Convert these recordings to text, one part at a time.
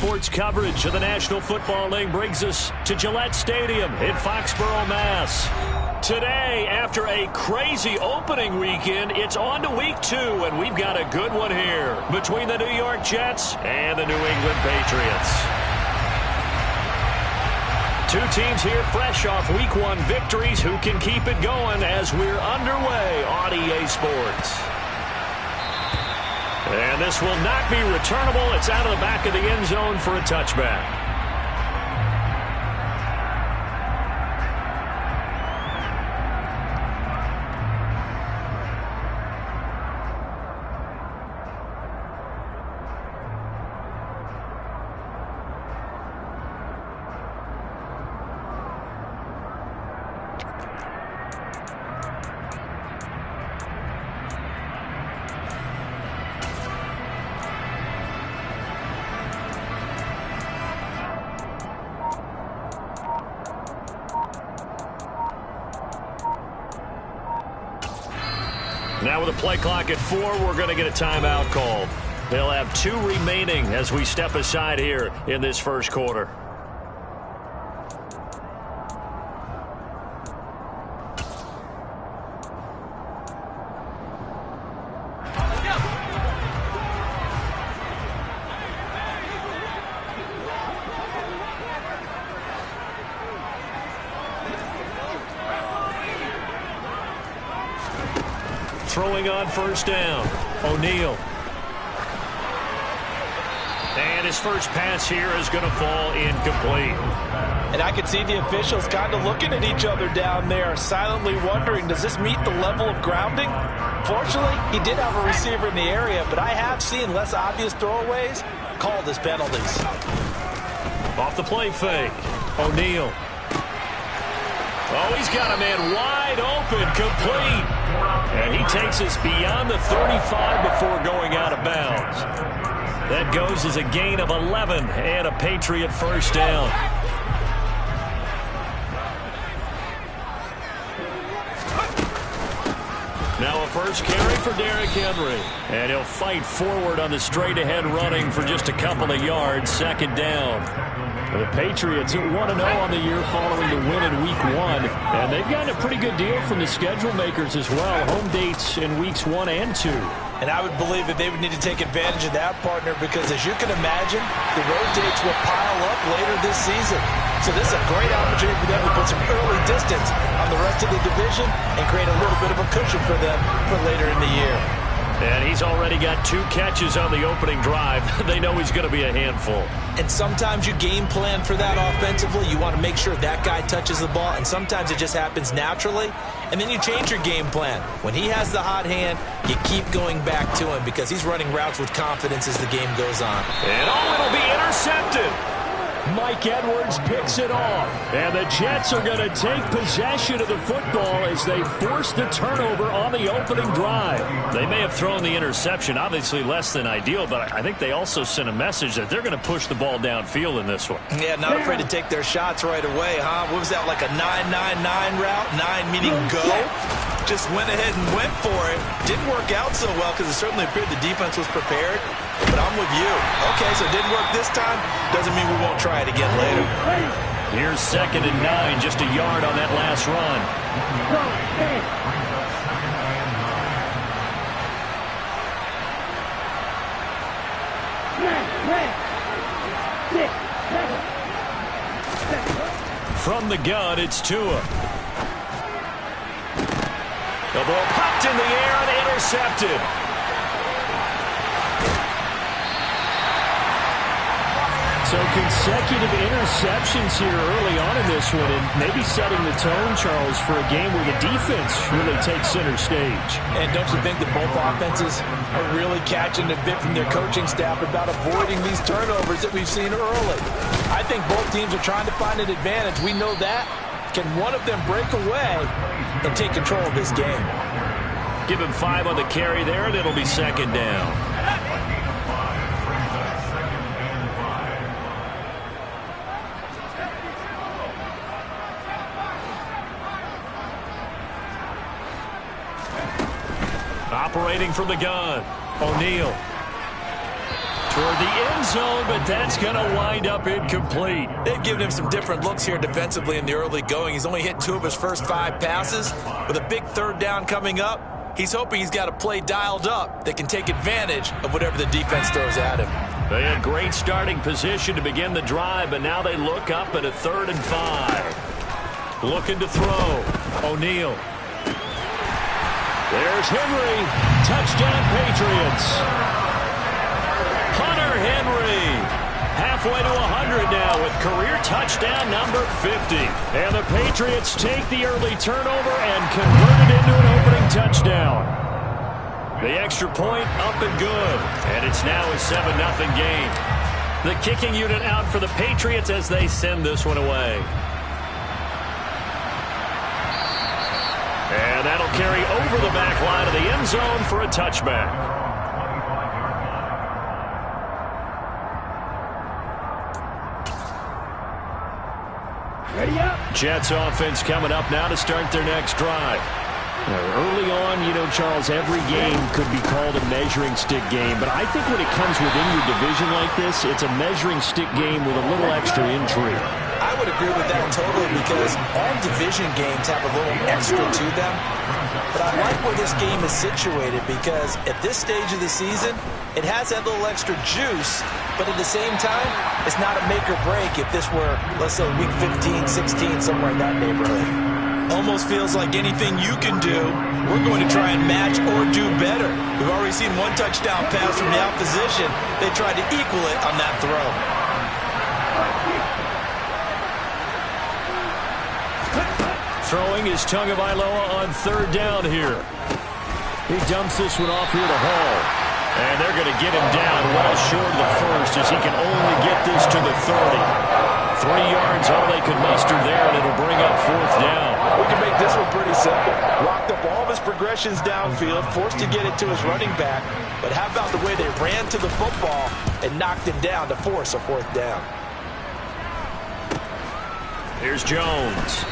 Sports coverage of the National Football League brings us to Gillette Stadium in Foxborough, Mass. Today, after a crazy opening weekend, it's on to week 2, and we've got a good one here between the New York Jets and the New England Patriots. Two teams here fresh off week 1 victories who can keep it going as we're underway on EA Sports. And this will not be returnable. It's out of the back of the end zone for a touchback. Now with a play clock at 4, we're going to get a timeout called. They'll have 2 remaining as we step aside here in this first quarter. Throwing on first down, O'Neal. And his first pass here is going to fall incomplete. And I could see the officials kind of looking at each other down there, silently wondering, does this meet the level of grounding? Fortunately, he did have a receiver in the area, but I have seen less obvious throwaways called as penalties. Off the play fake, O'Neal. Oh, he's got a man wide open, complete. And he takes us beyond the 35 before going out of bounds. That goes as a gain of 11 and a Patriot first down. Now a first carry for Derrick Henry. And he'll fight forward on the straight-ahead running for just a couple of yards, second down. The Patriots 1-0 on the year following the win in week 1. And they've gotten a pretty good deal from the schedule makers as well. Home dates in weeks 1 and 2. And I would believe that they would need to take advantage of that, partner, because as you can imagine, the road dates will pile up later this season. So this is a great opportunity for them to put some early distance on the rest of the division and create a little bit of a cushion for them for later in the year. And he's already got 2 catches on the opening drive. They know he's going to be a handful. And sometimes you game plan for that offensively. You want to make sure that guy touches the ball, and sometimes it just happens naturally. And then you change your game plan. When he has the hot hand, you keep going back to him because he's running routes with confidence as the game goes on. And it'll be intercepted. Mike Edwards picks it off. And the Jets are going to take possession of the football as they force the turnover on the opening drive. They may have thrown the interception, obviously less than ideal, but I think they also sent a message that they're going to push the ball downfield in this one. Yeah, not afraid to take their shots right away, huh? What was that, like a 9-9-9 route? 9 meaning go? Just went ahead and went for it. Didn't work out so well because it certainly appeared the defense was prepared. But I'm with you. Okay, so it didn't work this time. Doesn't mean we won't try it again later. Here's 2nd and 9, just a yard on that last run. From the gun, it's Tua. The ball popped in the air and intercepted. So consecutive interceptions here early on in this one, and maybe setting the tone, Charles, for a game where the defense really takes center stage. And don't you think that both offenses are really catching a bit from their coaching staff about avoiding these turnovers that we've seen early? I think both teams are trying to find an advantage. We know that. Can one of them break away and take control of this game? Give him 5 on the carry there, and it'll be 2nd down. Operating from the gun, O'Neal. toward the end zone, but that's going to wind up incomplete. They've given him some different looks here defensively in the early going. He's only hit 2 of his first 5 passes. With a big 3rd down coming up, he's hoping he's got a play dialed up that can take advantage of whatever the defense throws at him. They had great starting position to begin the drive, but now they look up at a 3rd and 5. Looking to throw. O'Neal. There's Henry. Touchdown, Patriots. Hunter Henry. Halfway to 100 now with career touchdown number 50. And the Patriots take the early turnover and convert it into an opening touchdown. The extra point up and good. And it's now a 7-0 game. The kicking unit out for the Patriots as they send this one away. And that'll carry over the back line of the end zone for a touchback. Ready up. Jets offense coming up now to start their next drive. Early on, Charles, every game could be called a measuring stick game. But I think when it comes within your division like this, it's a measuring stick game with a little extra intrigue. I would agree with that totally because all division games have a little extra to them. But I like where this game is situated because at this stage of the season, it has that little extra juice. But at the same time, it's not a make or break if this were, let's say, week 15, 16, somewhere in that neighborhood. Almost feels like anything you can do, we're going to try and match or do better. We've already seen 1 touchdown pass from the opposition. They tried to equal it on that throw. Throwing is Tagovailoa on 3rd down here. He dumps this one off here to Hall. And they're going to get him down well short of the first as he can only get this to the 30. 3 yards all they could muster there, and it'll bring up 4th down. We can make this one pretty simple. Locked up all of his progressions downfield, forced to get it to his running back. But how about the way they ran to the football and knocked him down to force a 4th down? Here's Jones.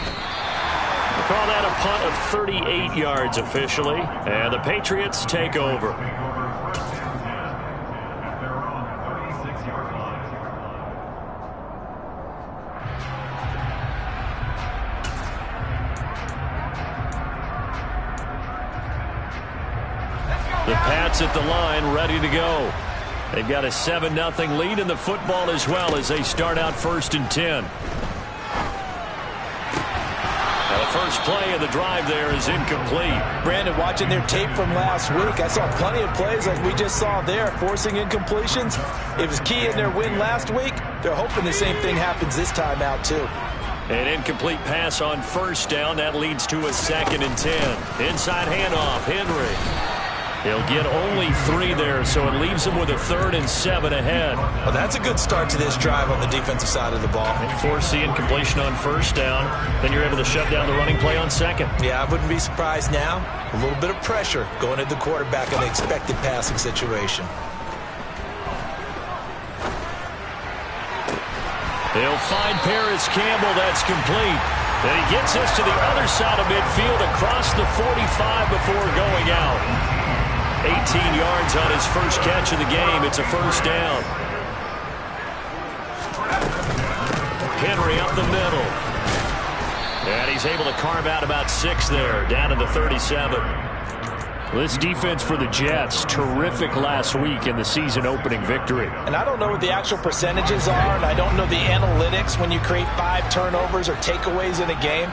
We'll call that a punt of 38 yards officially, and the Patriots take over. The Pats at the line, ready to go. They've got a 7-0 lead in the football as well as they start out 1st and 10. Now the first play of the drive there is incomplete. Brandon, watching their tape from last week, I saw plenty of plays like we just saw there, forcing incompletions. It was key in their win last week. They're hoping the same thing happens this time out, too. An incomplete pass on 1st down. That leads to a 2nd and 10. Inside handoff, Henry. He'll get only 3 there, so it leaves him with a 3rd and 7 ahead. Well, that's a good start to this drive on the defensive side of the ball. Force the incompletion on 1st down. Then you're able to shut down the running play on 2nd. Yeah, I wouldn't be surprised now. A little bit of pressure going at the quarterback in the expected passing situation. They'll find Paris Campbell. That's complete. And he gets us to the other side of midfield across the 45 before going out. 18 yards on his first catch of the game. It's a 1st down. Henry up the middle. And he's able to carve out about 6 there, down to the 37. This defense for the Jets, terrific last week in the season-opening victory. And I don't know what the actual percentages are, and I don't know the analytics when you create 5 turnovers or takeaways in a game.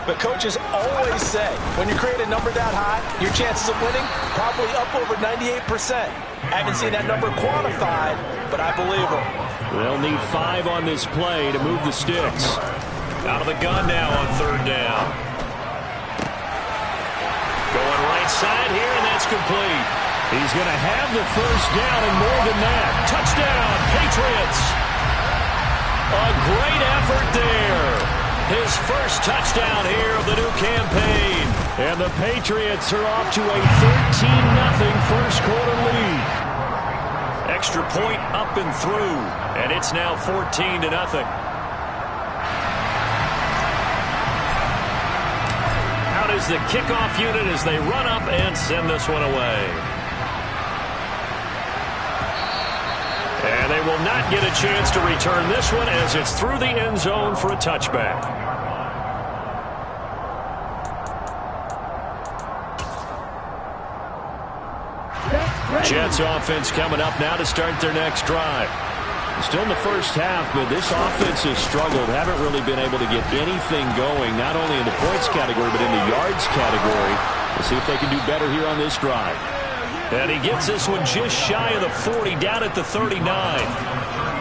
But coaches always say, when you create a number that high, your chances of winning probably up over 98%. I haven't seen that number quantified, but I believe them. They'll need 5 on this play to move the sticks. Out of the gun now on 3rd down. Going right side here, and that's complete. He's going to have the 1st down and more than that. Touchdown, Patriots. A great effort there. His first touchdown here of the new campaign. And the Patriots are off to a 13-0 first quarter lead. Extra point up and through. And it's now 14-0. Out is the kickoff unit as they run up and send this one away. will not get a chance to return this one as it's through the end zone for a touchback. Jets offense coming up now to start their next drive. Still in the first half, but this offense has struggled. Haven't really been able to get anything going, not only in the points category, but in the yards category. We'll see if they can do better here on this drive. And he gets this one just shy of the 40, down at the 39.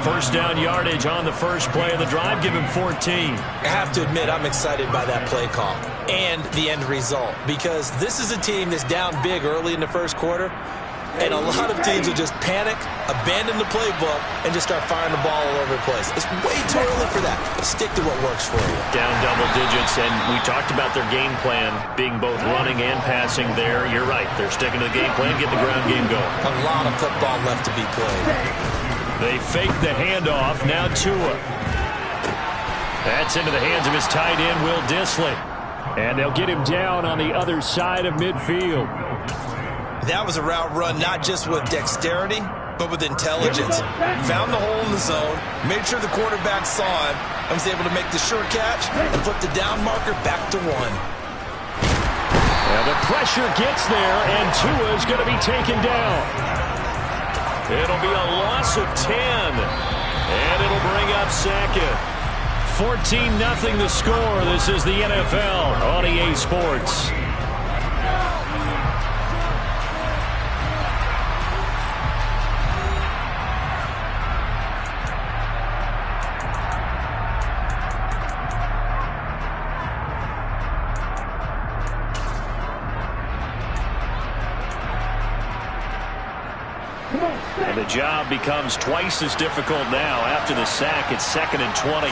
First down yardage on the first play of the drive, give him 14. I have to admit, I'm excited by that play call and the end result, because this is a team that's down big early in the first quarter. And a lot of teams will just panic, abandon the playbook, and just start firing the ball all over the place. It's way too early for that. Stick to what works for you. Down double digits, and we talked about their game plan being both running and passing there. You're right. They're sticking to the game plan, getting the ground game going. A lot of football left to be played. They fake the handoff. Now Tua. That's into the hands of his tight end, Will Dissly. And they'll get him down on the other side of midfield. That was a route run not just with dexterity, but with intelligence. Found the hole in the zone, made sure the quarterback saw him, and was able to make the sure catch and flip the down marker back to 1. Well, the pressure gets there, and Tua is going to be taken down. It'll be a loss of 10, and it'll bring up second. 14-0 the score. This is the NFL on EA Sports. And the job becomes twice as difficult now. After the sack, it's 2nd and 20.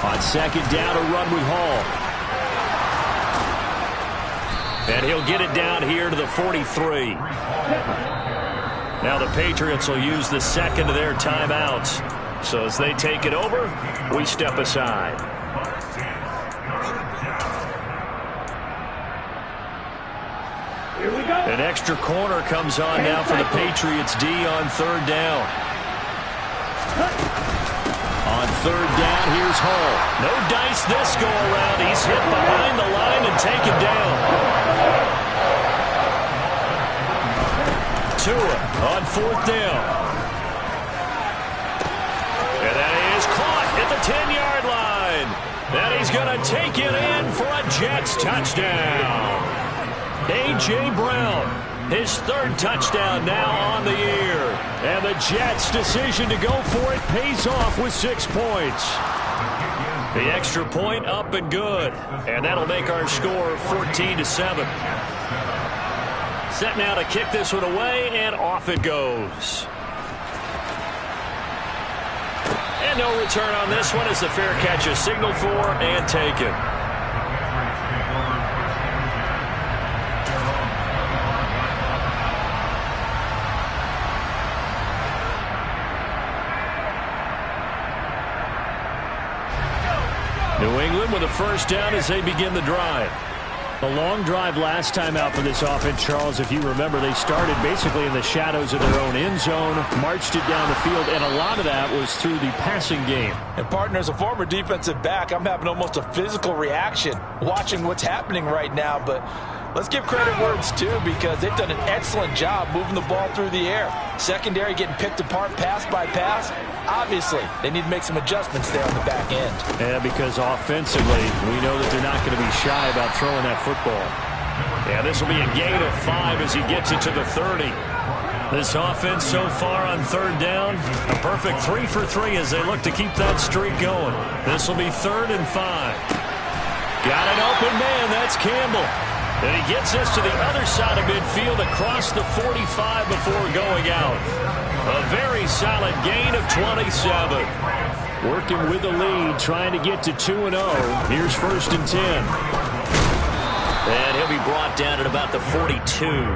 On second down, a run with Hall. And he'll get it down here to the 43. Now the Patriots will use the second of their timeouts. So as they take it over, we step aside. An extra corner comes on now for the Patriots D on third down. On third down, here's Hall. No dice this go around. He's hit behind the line and taken down. Tua on fourth down. And that is caught at the 10-yard line. And he's going to take it in for a Jets touchdown. A.J. Brown, his third touchdown now on the year. And the Jets' decision to go for it pays off with 6 points. The extra point up and good. And that'll make our score 14-7. Set now to kick this one away, and off it goes. And no return on this one as the fair catch is signaled for and taken. New England with a first down as they begin the drive. A long drive last time out for this offense, Charles. If you remember, they started basically in the shadows of their own end zone, marched it down the field, and a lot of that was through the passing game. And, partner, as a former defensive back, I'm having almost a physical reaction watching what's happening right now. But let's give credit where it's due, because they've done an excellent job moving the ball through the air. Secondary getting picked apart pass by pass. Obviously, they need to make some adjustments there on the back end. Yeah, because offensively, we know that they're not going to be shy about throwing that football. Yeah, this will be a gain of 5 as he gets it to the 30. This offense so far on third down, a perfect 3 for 3 as they look to keep that streak going. This will be 3rd and 5. Got an open man, that's Campbell. And he gets us to the other side of midfield across the 45 before going out. A very solid gain of 27. Working with the lead, trying to get to 2-0. Here's 1st and 10. And he'll be brought down at about the 42.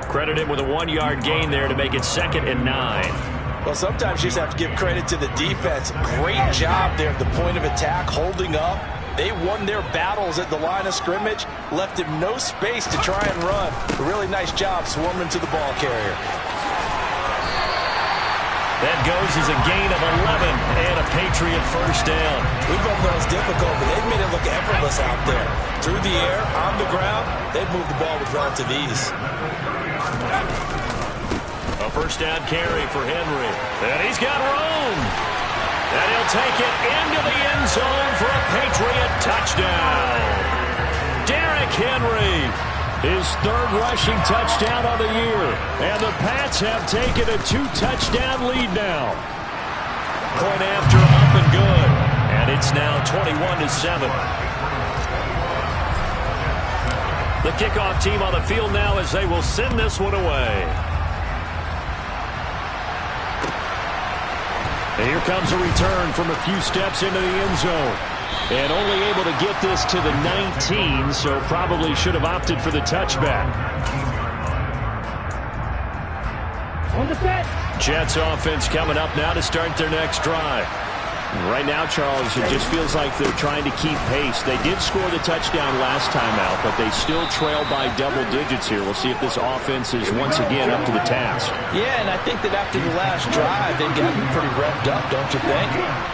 Credit him with a 1-yard gain there to make it 2nd and 9. Well, sometimes you just have to give credit to the defense. Great job there at the point of attack, holding up. They won their battles at the line of scrimmage, left him no space to try and run. A really nice job swarming to the ball carrier. That goes as a gain of 11 and a Patriot first down. We both know it's difficult, but they've made it look effortless out there. Through the air, on the ground, they've moved the ball with relative ease. A first down carry for Henry. And he's got room. And he'll take it into the end zone for a Patriot touchdown. Derrick Henry, his third rushing touchdown on the year. And the Pats have taken a 2-touchdown lead now. Point after, up and good. And it's now 21-7. The kickoff team on the field now as they will send this one away. And here comes a return from a few steps into the end zone. And only able to get this to the 19, so probably should have opted for the touchback. On the set. Jets offense coming up now to start their next drive. Right now, Charles, it just feels like they're trying to keep pace. They did score the touchdown last time out, but they still trail by double digits here. We'll see if this offense is once again up to the task. Yeah, and I think that after the last drive, they've gotten pretty revved up, don't you think?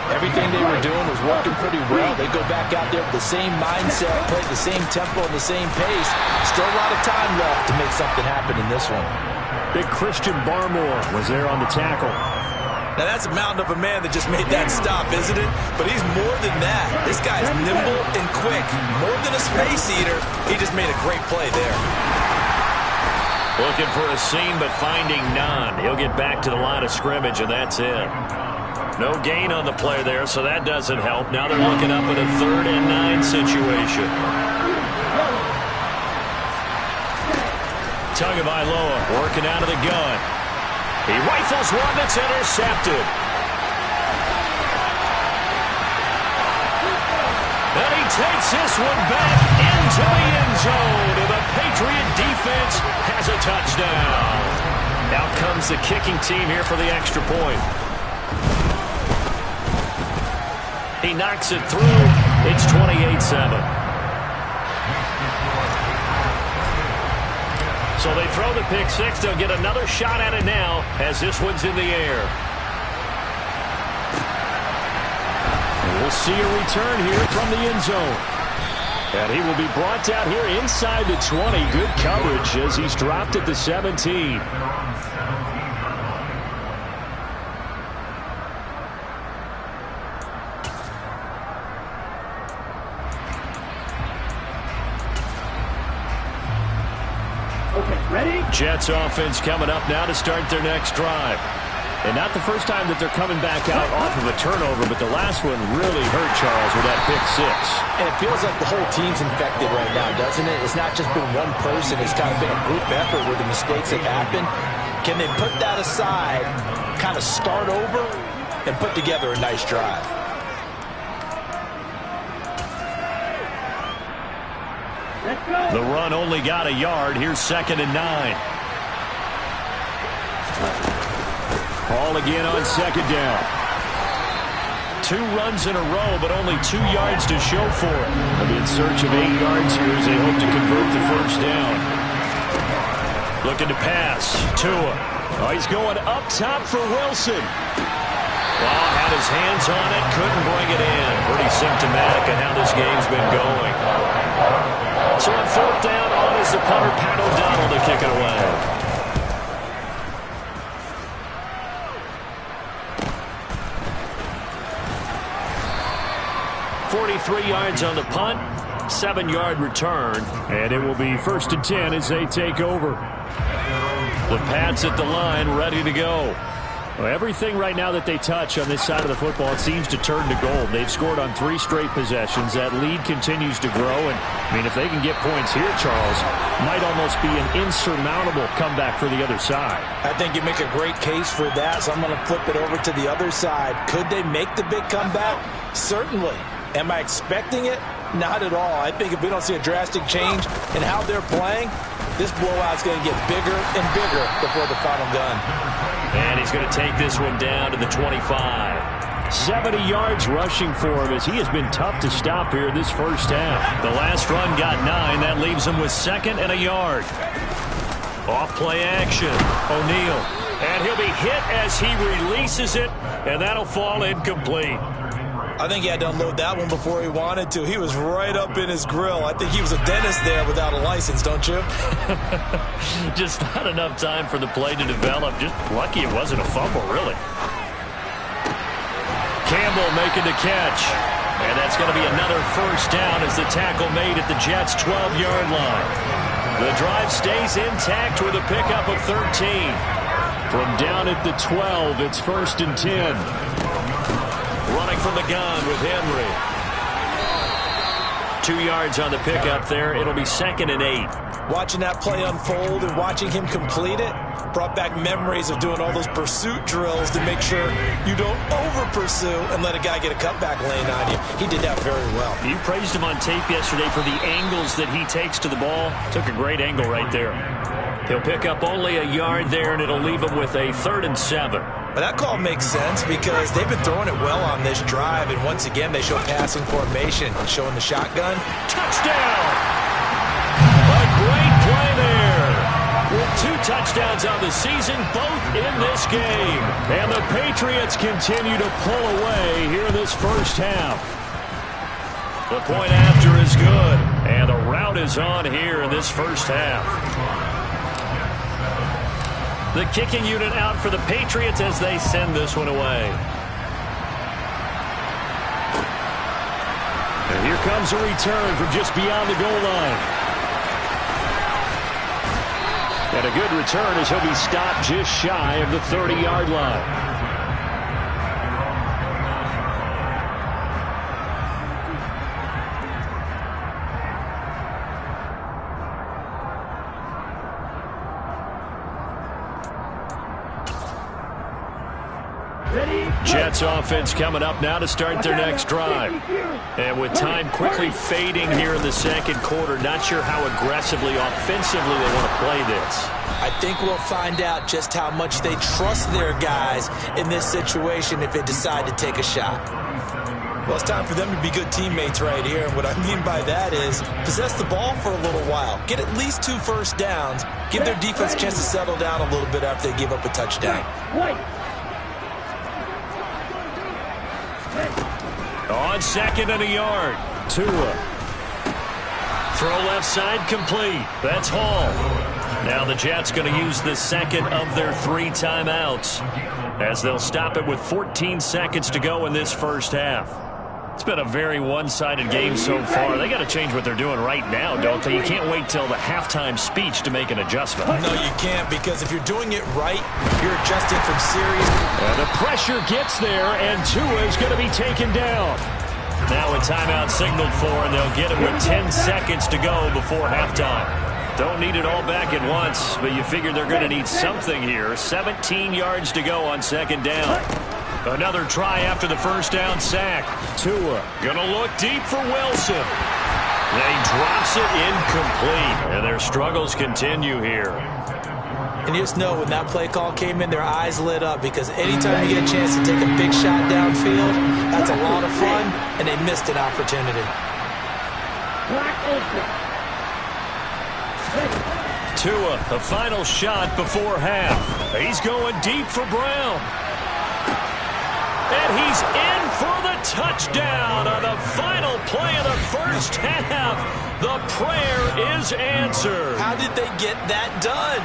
Everything they were doing was working pretty well. They go back out there with the same mindset, play the same tempo and the same pace. Still a lot of time left to make something happen in this one. Big Christian Barmore was there on the tackle. Now, that's a mountain of a man that just made that stop, isn't it? But he's more than that. This guy's nimble and quick. More than a space eater, he just made a great play there. Looking for a seam, but finding none. He'll get back to the line of scrimmage, and that's it. No gain on the play there, so that doesn't help. Now they're looking up at a 3rd and 9 situation. Tagovailoa working out of the gun. He rifles one that's intercepted. And he takes this one back into the end zone. And the Patriot defense has a touchdown. Out comes the kicking team here for the extra point. He knocks it through. It's 28-7. So they throw the pick six. They'll get another shot at it now as this one's in the air. And we'll see a return here from the end zone. And he will be brought down here inside the 20. Good coverage as he's dropped at the 17. Jets offense coming up now to start their next drive. And not the first time that they're coming back out off of a turnover, but the last one really hurt Charles with that pick six. And it feels like the whole team's infected right now, doesn't it? It's not just been one person. It's kind of been a group effort with the mistakes that happen. Can they put that aside, kind of start over, and put together a nice drive? The run only got a yard. Here's 2nd and 9. Ball again on 2nd down. 2 runs in a row, but only 2 yards to show for it. They'll be in search of 8 yards here as they hope to convert the first down. Looking to pass. Tua. Oh, he's going up top for Wilson. Well, had his hands on it, couldn't bring it in. Pretty symptomatic of how this game's been going. So on 4th down, on is the punter, Pat O'Donnell, to kick it away. .43 yards on the punt, 7-yard return, and it will be 1st and 10 as they take over. The Pats at the line, ready to go. Well, everything right now that they touch on this side of the football, it seems to turn to gold. They've scored on 3 straight possessions. That lead continues to grow. And, I mean, if they can get points here, Charles, might almost be an insurmountable comeback for the other side. I think you make a great case for that, so I'm going to flip it over to the other side. Could they make the big comeback? Certainly. Am I expecting it? Not at all. I think if we don't see a drastic change in how they're playing, this blowout's going to get bigger and bigger before the final gun. And he's going to take this one down to the 25. 70 yards rushing for him as he has been tough to stop here this first half. The last run got 9. That leaves him with 2nd and a yard. Off play action. O'Neal And he'll be hit as he releases it, and that'll fall incomplete. I think he had to unload that one before he wanted to. He was right up in his grill. I think he was a dentist there without a license, don't you? Just not enough time for the play to develop. Just lucky it wasn't a fumble, really. Campbell making the catch. And that's going to be another first down as the tackle made at the Jets' 12-yard line. The drive stays intact with a pickup of 13. From down at the 12, it's 1st and 10. Running from the gun with Henry. 2 yards on the pickup there. It'll be 2nd and 8. Watching that play unfold and watching him complete it brought back memories of doing all those pursuit drills to make sure you don't over-pursue and let a guy get a cutback lane on you. He did that very well. You praised him on tape yesterday for the angles that he takes to the ball. Took a great angle right there. He'll pick up only a yard there, and it'll leave him with a 3rd and 7. But that call makes sense because they've been throwing it well on this drive, and once again they show passing formation, showing the shotgun. Touchdown! A great play there. With 2 touchdowns on the season, both in this game. And the Patriots continue to pull away here in this first half. The point after is good, and the route is on here in this first half. The kicking unit out for the Patriots as they send this one away. And here comes a return from just beyond the goal line. And a good return as he'll be stopped just shy of the 30-yard line. Jets offense coming up now to start their next drive. And with time quickly fading here in the second quarter, not sure how aggressively, offensively they want to play this. I think we'll find out just how much they trust their guys in this situation if they decide to take a shot. Well, it's time for them to be good teammates right here. And what I mean by that is possess the ball for a little while. Get at least 2 first downs. Give their defense a chance to settle down a little bit after they give up a touchdown. On 2nd and a yard, Tua. Throw left side complete. That's Hall. Now the Jets going to use the second of their 3 timeouts as they'll stop it with 14 seconds to go in this first half. It's been a very one-sided game so far. They got to change what they're doing right now, don't they? You can't wait till the halftime speech to make an adjustment. No, you can't, because if you're doing it right, you're adjusting from series. And the pressure gets there, and Tua is going to be taken down. Now a timeout signaled for, and they'll get it with 10 seconds to go before halftime. Don't need it all back at once, but you figure they're going to need something here. 17 yards to go on 2nd down. Another try after the first down sack. Tua gonna look deep for Wilson. They drops it incomplete, and their struggles continue here. And you just know when that play call came in, their eyes lit up, because anytime you get a chance to take a big shot downfield, that's a lot of fun, and they missed an opportunity. Tua, the final shot before half. He's going deep for Brown. And he's in for the touchdown on the final play of the first half. The prayer is answered. How did they get that done?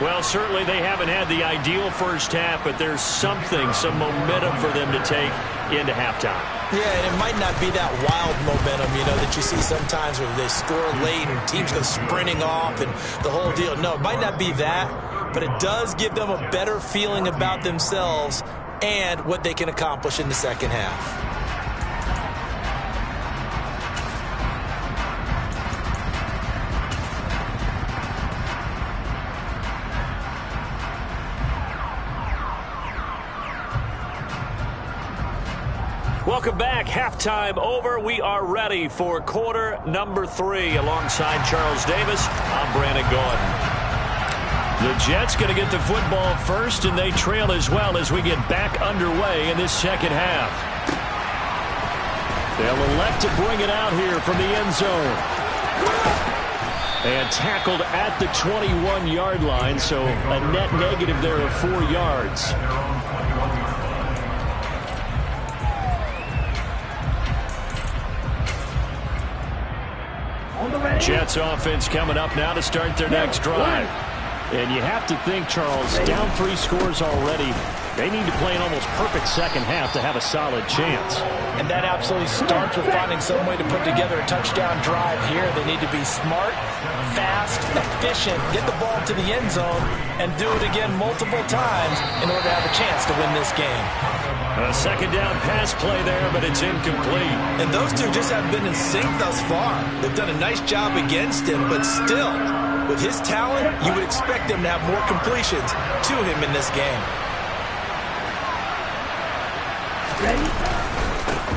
Well, certainly they haven't had the ideal first half, but there's some momentum for them to take into halftime. Yeah, and it might not be that wild momentum, that you see sometimes where they score late and teams go sprinting off and the whole deal. No, it might not be that, but it does give them a better feeling about themselves and what they can accomplish in the second half. Welcome back. Halftime over. We are ready for quarter number 3. Alongside Charles Davis, I'm Brandon Gordon. The Jets going to get the football first, and they trail as well as we get back underway in this second half. They'll elect to bring it out here from the end zone. And tackled at the 21-yard line, so a net negative there of 4 yards. Jets offense coming up now to start their next drive. And you have to think, Charles, down 3 scores already. They need to play an almost perfect second half to have a solid chance. And that absolutely starts with finding some way to put together a touchdown drive here. They need to be smart, fast, efficient, get the ball to the end zone, and do it again multiple times in order to have a chance to win this game. A second down pass play there, but it's incomplete. And those two just haven't been in sync thus far. They've done a nice job against him, but still, with his talent, you would expect them to have more completions to him in this game.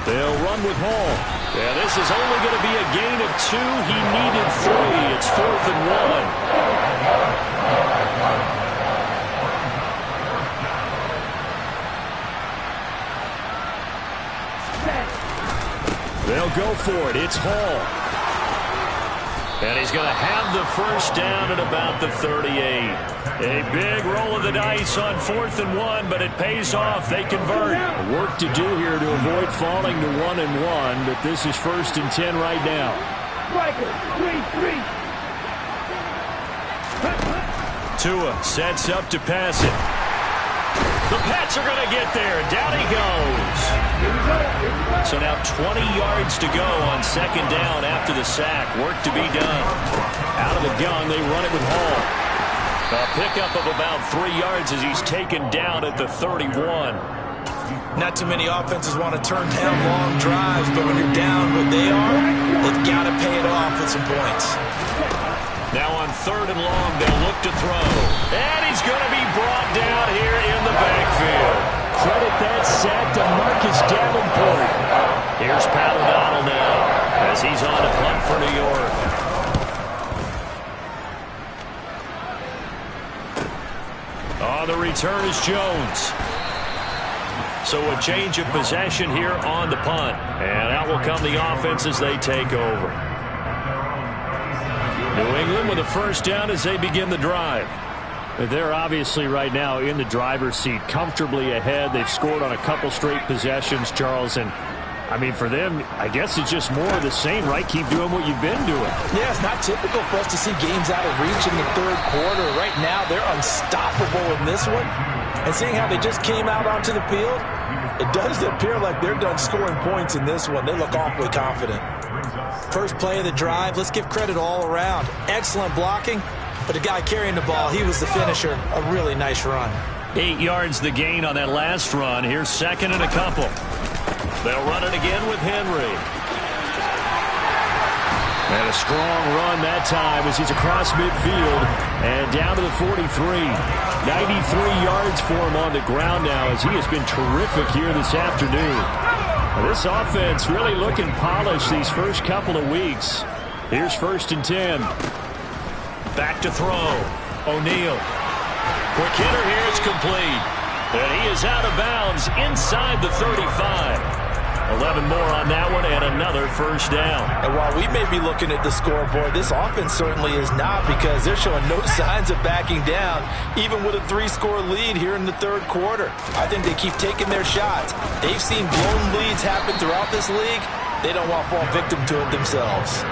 They'll run with Hall. Yeah, this is only going to be a gain of 2. He needed 3. It's 4th and 1. They'll go for it. It's Hall. And he's going to have the first down at about the 38. A big roll of the dice on 4th and 1, but it pays off. They convert. Work to do here to avoid falling to 1 and 1, but this is 1st and 10 right now. Tua sets up to pass it. The Pats are going to get there. Down he goes. So now 20 yards to go on second down after the sack. Work to be done. Out of the gun, they run it with Hall. A pickup of about 3 yards as he's taken down at the 31. Not too many offenses want to turn down long drives, but when you're down what they are, they've got to pay it off with some points. Now on 3rd and long, they'll look to throw. And he's going to be brought down here in the backfield. Credit that sack to Marcus Davenport. Here's Pat O'Donnell now as he's on to punt for New York. On the return is Jones. So a change of possession here on the punt. And out will come the offense as they take over. New England with a first down as they begin the drive. They're obviously right now in the driver's seat, comfortably ahead. They've scored on a couple straight possessions, Charles. And, I mean, for them, I guess it's just more of the same, right? Keep doing what you've been doing. Yeah, it's not typical for us to see games out of reach in the 3rd quarter. Right now, they're unstoppable in this one. And seeing how they just came out onto the field, it does appear like they're done scoring points in this one. They look awfully confident. First play of the drive, let's give credit all around. Excellent blocking, but the guy carrying the ball, he was the finisher. A really nice run. 8 yards the gain on that last run. Here's 2nd and a couple. They'll run it again with Henry. And a strong run that time as he's across midfield and down to the 43. 93 yards for him on the ground now as he has been terrific here this afternoon. This offense really looking polished these first couple of weeks. Here's 1st and 10. Back to throw. O'Neal. Quick hitter here. It's complete. And he is out of bounds inside the 35. 11 more on that one and another first down. And while we may be looking at the scoreboard, this offense certainly is not, because they're showing no signs of backing down, even with a 3-score lead here in the 3rd quarter. I think they keep taking their shots. They've seen blown leads happen throughout this league. They don't want to fall victim to it themselves.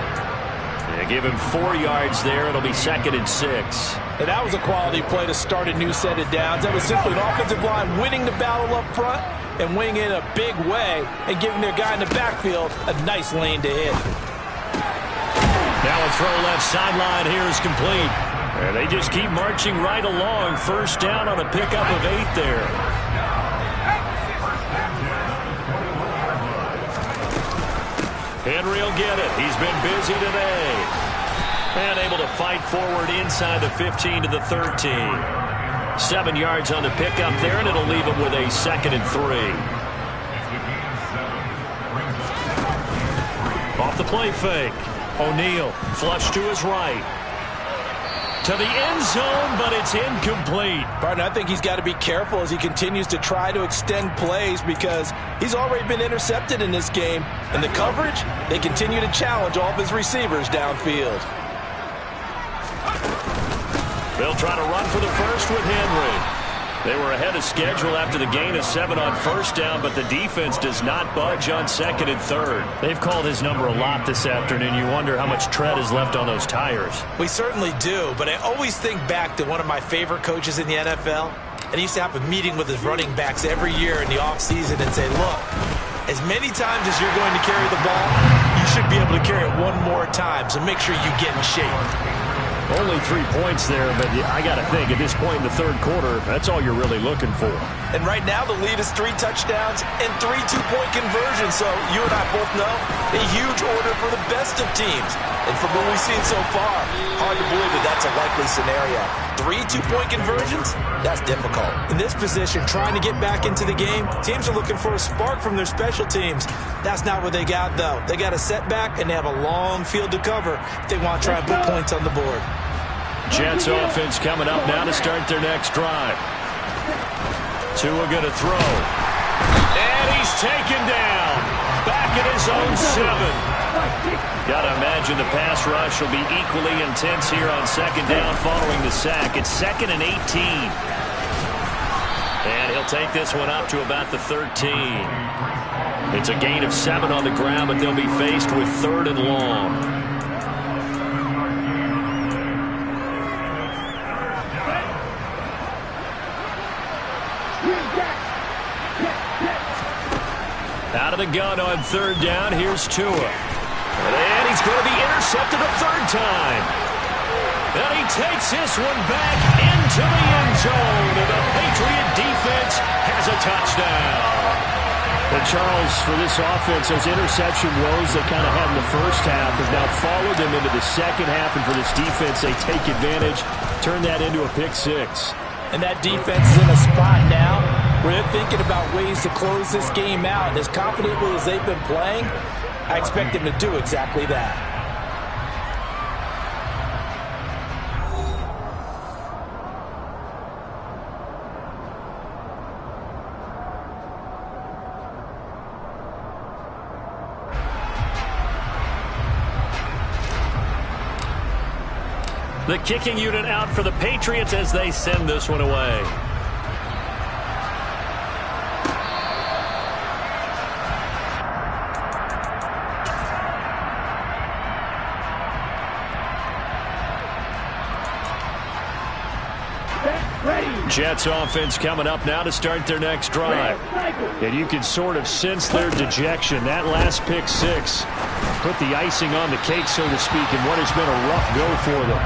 Yeah, give him 4 yards there. It'll be 2nd and 6. And that was a quality play to start a new set of downs. That was simply an offensive line winning the battle up front and winning in a big way and giving their guy in the backfield a nice lane to hit. Now a throw left sideline here is complete. And they just keep marching right along. First down on a pickup of 8 there. Henry will get it. He's been busy today. And able to fight forward inside the 15 to the 13. 7 yards on the pickup there, and it'll leave him with a 2nd and 3. Off the play fake. O'Neal flush to his right. To the end zone, but it's incomplete. Barton, I think he's got to be careful as he continues to try to extend plays, because he's already been intercepted in this game. And the coverage, they continue to challenge all of his receivers downfield. They'll try to run for the first with Henry. They were ahead of schedule after the gain of 7 on first down, but the defense does not budge on second and third. They've called his number a lot this afternoon. You wonder how much tread is left on those tires. We certainly do, but I always think back to one of my favorite coaches in the NFL. And he used to have a meeting with his running backs every year in the offseason and say, look, as many times as you're going to carry the ball, you should be able to carry it one more time, so make sure you get in shape. Only 3 points there, but I got to think, at this point in the third quarter, that's all you're really looking for. And right now, the lead is 3 touchdowns and 3 two-point conversions. So you and I both know a huge order for the best of teams. And from what we've seen so far, hard to believe that that's a likely scenario. 3 two-point conversions? That's difficult. In this position, trying to get back into the game, teams are looking for a spark from their special teams. That's not what they got, though. They got a setback, and they have a long field to cover if they want to try and put points on the board. Jets offense coming up now to start their next drive. Tua going to throw. And he's taken down. Back at his own 7. Got to imagine the pass rush will be equally intense here on second down following the sack. It's 2nd and 18. And he'll take this one up to about the 13. It's a gain of 7 on the ground, but they'll be faced with 3rd and long. Out of the gun on 3rd down. Here's Tua. And he's going to be intercepted a 3rd time. And he takes this one back into the end zone. And the Patriot defense has a touchdown. And Charles, for this offense, those interception woes they kind of had in the first half have now followed them into the second half. And for this defense, they take advantage, turn that into a pick 6. And that defense is in a spot now where they're thinking about ways to close this game out. And as confidently as they've been playing, I expect them to do exactly that. The kicking unit out for the Patriots as they send this one away. Jets offense coming up now to start their next drive. And you can sort of sense their dejection. That last pick 6 put the icing on the cake, so to speak, in what has been a rough go for them.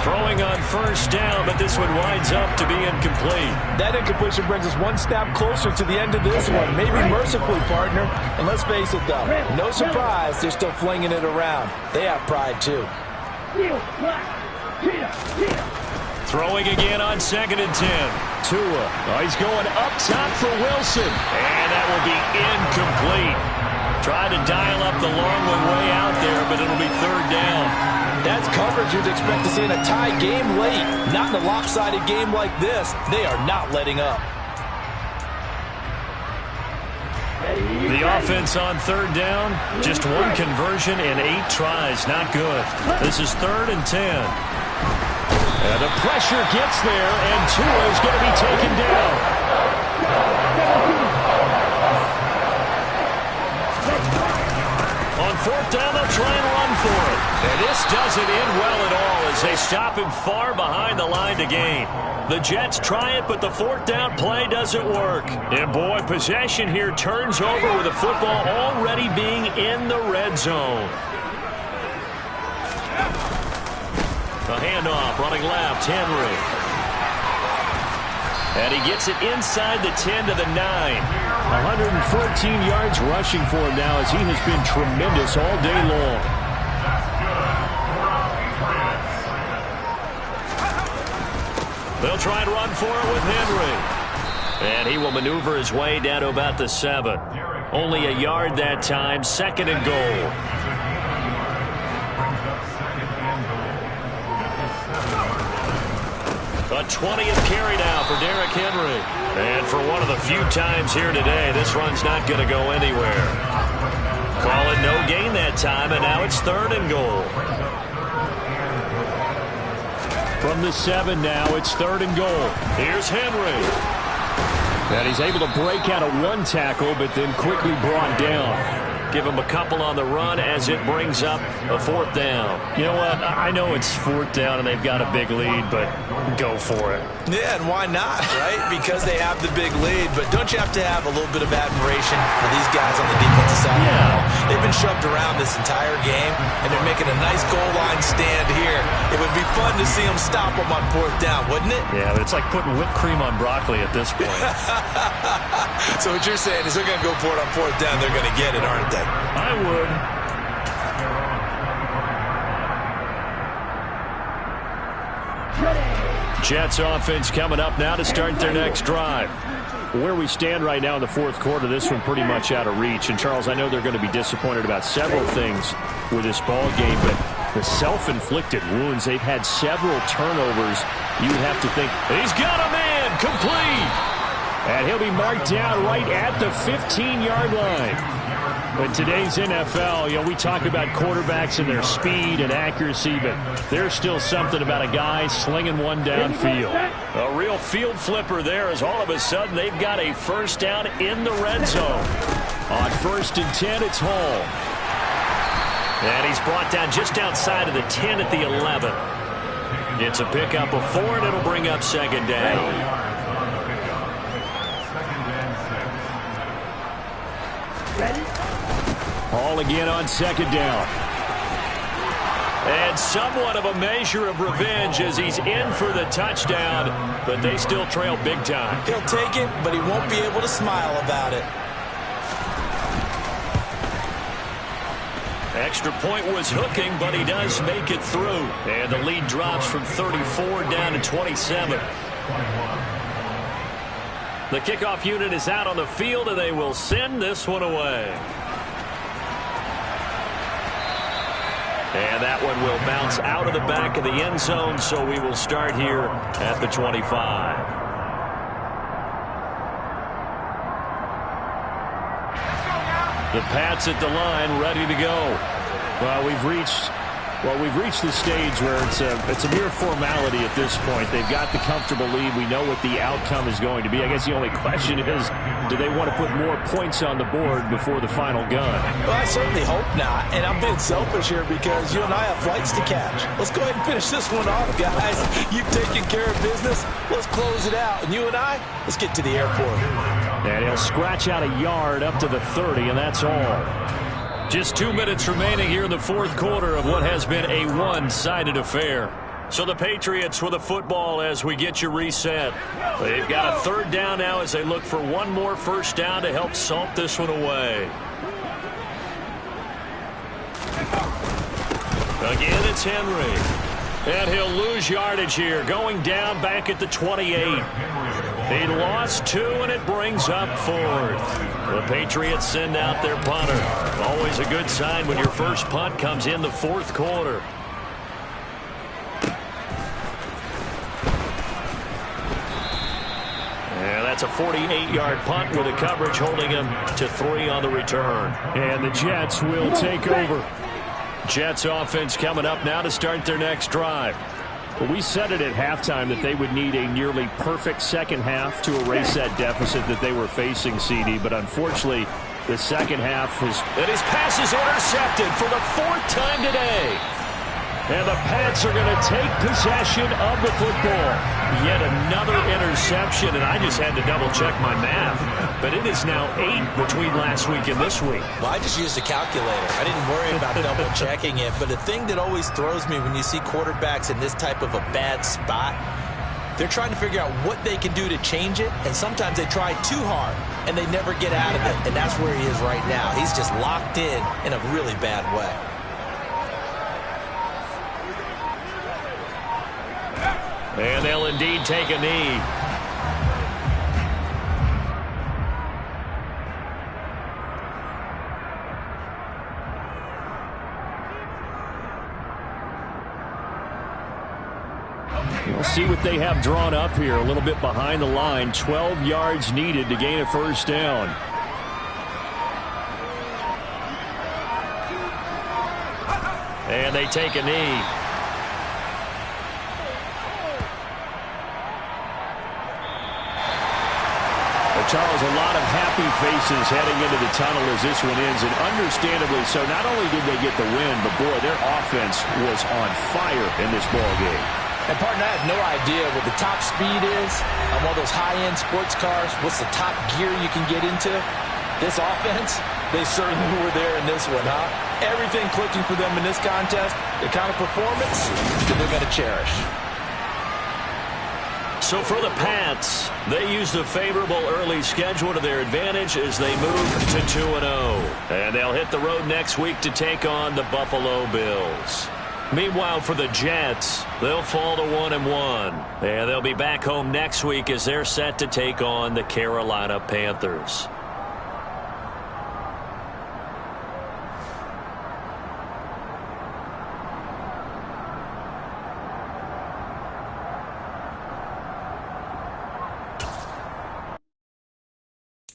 Throwing on first down, but this one winds up to be incomplete. That incompletion brings us one step closer to the end of this one. Maybe mercifully, partner. And let's face it, though, no surprise they're still flinging it around. They have pride, too. Throwing again on 2nd and 10. Tua. Oh, he's going up top for Wilson. And that will be incomplete. Trying to dial up the long one way out there, but it'll be 3rd down. That's coverage you'd expect to see in a tie game late. Not in a lopsided game like this. They are not letting up. The offense on 3rd down, just 1 conversion and 8 tries. Not good. This is 3rd and 10. And the pressure gets there, and Tua is going to be taken down. On 4th down, they'll try and run for it. And this doesn't end well at all as they stop him far behind the line to gain. The Jets try it, but the 4th down play doesn't work. And boy, possession here turns over with the football already being in the red zone. The handoff, running left, Henry. And he gets it inside the 10 to the 9. 114 yards rushing for him now as he has been tremendous all day long. They'll try and run for it with Henry. And he will maneuver his way down to about the 7. Only a yard that time, 2nd and goal. A 20th carry now for Derrick Henry. And for one of the few times here today, this run's not going to go anywhere. Call it no gain that time, and now it's 3rd and goal. From the 7 now, it's 3rd and goal. Here's Henry. And he's able to break out of one tackle, but then quickly brought down. Give him a couple on the run as it brings up a 4th down. You know what? I know it's 4th down and they've got a big lead, but go for it. Yeah, and why not, right? Because they have the big lead. But don't you have to have a little bit of admiration for these guys on the defensive side of the ball? They've been shoved around this entire game, and they're making a nice goal line stand here. It would be fun to see them stop them on 4th down, wouldn't it? Yeah, but it's like putting whipped cream on broccoli at this point. So what you're saying is they're going to go for it on 4th down. They're going to get it, aren't they? I would. Jets offense coming up now to start their next drive. Where we stand right now in the 4th quarter, this one pretty much out of reach. And, Charles, I know they're going to be disappointed about several things with this ball game, but the self-inflicted wounds, they've had several turnovers. You have to think, he's got a man, complete. And he'll be marked down right at the 15-yard line. In today's NFL, you know, we talk about quarterbacks and their speed and accuracy, but there's still something about a guy slinging one downfield. A real field flipper there as all of a sudden they've got a 1st down in the red zone. On 1st and 10, it's Hall. And he's brought down just outside of the 10 at the 11. It's a pickup of 4, and it'll bring up 2nd down. Hall again on 2nd down. And somewhat of a measure of revenge as he's in for the touchdown, but they still trail big time. He'll take it, but he won't be able to smile about it. Extra point was hooking, but he does make it through. And the lead drops from 34 down to 27. The kickoff unit is out on the field, and they will send this one away. And that one will bounce out of the back of the end zone, so we will start here at the 25. The Pats at the line, ready to go. Well, we've reached the stage where it's a mere formality at this point. They've got the comfortable lead. We know what the outcome is going to be. I guess the only question is, do they want to put more points on the board before the final gun? Well, I certainly hope not. And I'm being selfish here because you and I have flights to catch. Let's go ahead and finish this one off, guys. You've taken care of business. Let's close it out. And you and I, let's get to the airport. And he'll scratch out a yard up to the 30, and that's all. Just 2 minutes remaining here in the 4th quarter of what has been a one-sided affair. So the Patriots with the football as we get you reset. They've got a 3rd down now as they look for one more 1st down to help salt this one away. Again, it's Henry. And he'll lose yardage here, going down back at the 28. He lost 2, and it brings up 4th. The Patriots send out their punter. Always a good sign when your first punt comes in the 4th quarter. And that's a 48-yard punt with a coverage holding him to 3 on the return. And the Jets will take over. Jets offense coming up now to start their next drive. Well, we said it at halftime that they would need a nearly perfect second half to erase that deficit that they were facing, CD. But unfortunately, the second half was... And his pass is intercepted for the 4th time today. And the Pats are going to take possession of the football. Yet another interception, and I just had to double-check my math. But it is now 8 between last week and this week. Well, I just used a calculator. I didn't worry about double-checking it. But the thing that always throws me when you see quarterbacks in this type of a bad spot, they're trying to figure out what they can do to change it, and sometimes they try too hard, and they never get out of it. And that's where he is right now. He's just locked in a really bad way. And they'll indeed take a knee. We'll see what they have drawn up here. A little bit behind the line. 12 yards needed to gain a 1st down. And they take a knee. Charles, a lot of happy faces heading into the tunnel as this one ends, and understandably so. Not only did they get the win, but, boy, their offense was on fire in this ball game. And, partner, I have no idea what the top speed is on one of those high-end sports cars. What's the top gear you can get into? This offense, they certainly were there in this one, huh? Everything clicking for them in this contest, the kind of performance that they're going to cherish. So for the Pats, they use the favorable early schedule to their advantage as they move to 2-0. And they'll hit the road next week to take on the Buffalo Bills. Meanwhile, for the Jets, they'll fall to 1-1. And they'll be back home next week as they're set to take on the Carolina Panthers.